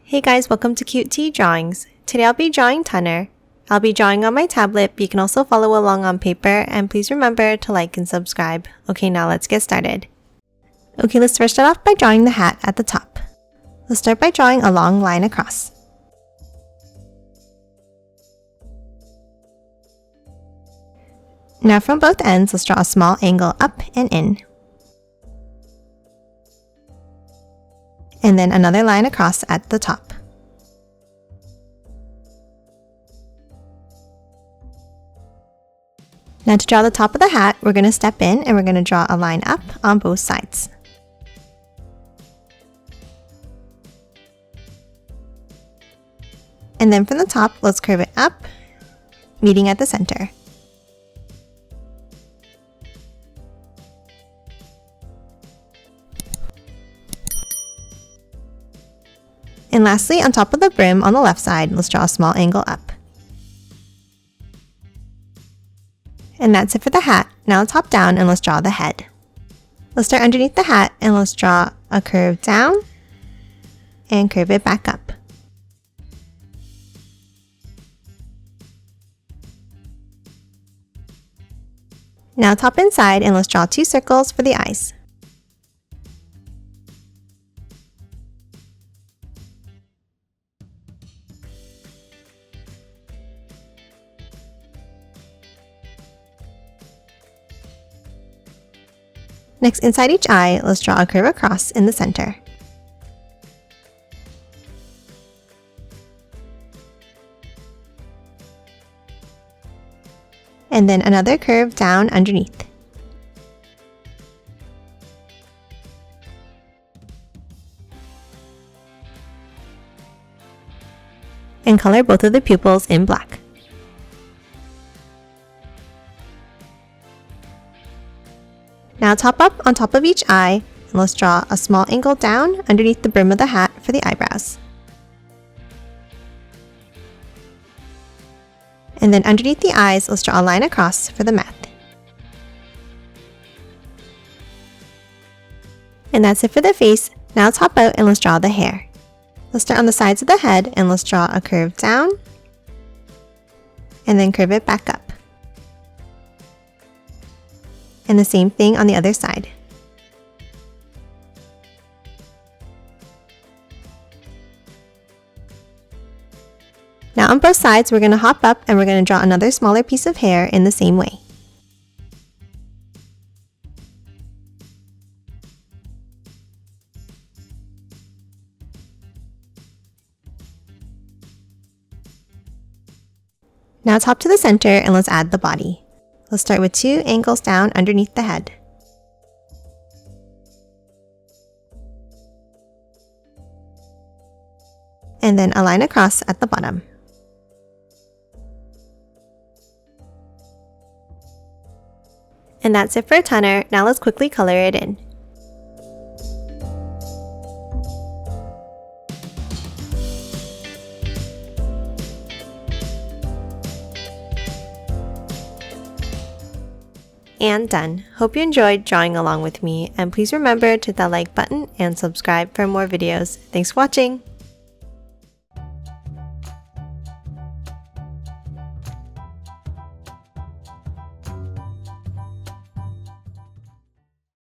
Hey guys, welcome to Cute Tea Drawings. Today I'll be drawing Tunner. I'll be drawing on my tablet, but you can also follow along on paper, and please remember to like and subscribe. Okay, now let's get started. Okay, let's first start off by drawing the hat at the top. Let's start by drawing a long line across. Now from both ends, let's draw a small angle up and in. And then another line across at the top. Now to draw the top of the hat, we're going to step in and we're going to draw a line up on both sides. And then from the top, let's curve it up, meeting at the center. And lastly, on top of the brim on the left side, let's draw a small angle up. And that's it for the hat. Now let's hop down and let's draw the head. Let's start underneath the hat and let's draw a curve down and curve it back up. Now top inside and let's draw 2 circles for the eyes. Next, inside each eye, let's draw a curve across in the center. And then another curve down underneath. And color both of the pupils in black. Now top up on top of each eye, and let's draw a small angle down underneath the brim of the hat for the eyebrows. And then underneath the eyes, let's draw a line across for the mouth. And that's it for the face. Now let's hop out and let's draw the hair. Let's start on the sides of the head and let's draw a curve down and then curve it back up. And the same thing on the other side. Now on both sides, we're going to hop up and we're going to draw another smaller piece of hair in the same way. Now top to the center and let's add the body. Let's start with 2 angles down underneath the head. And then a line across at the bottom. And that's it for Tunner. Now let's quickly color it in. And done. Hope you enjoyed drawing along with me, and please remember to hit that like button and subscribe for more videos. Thanks for watching!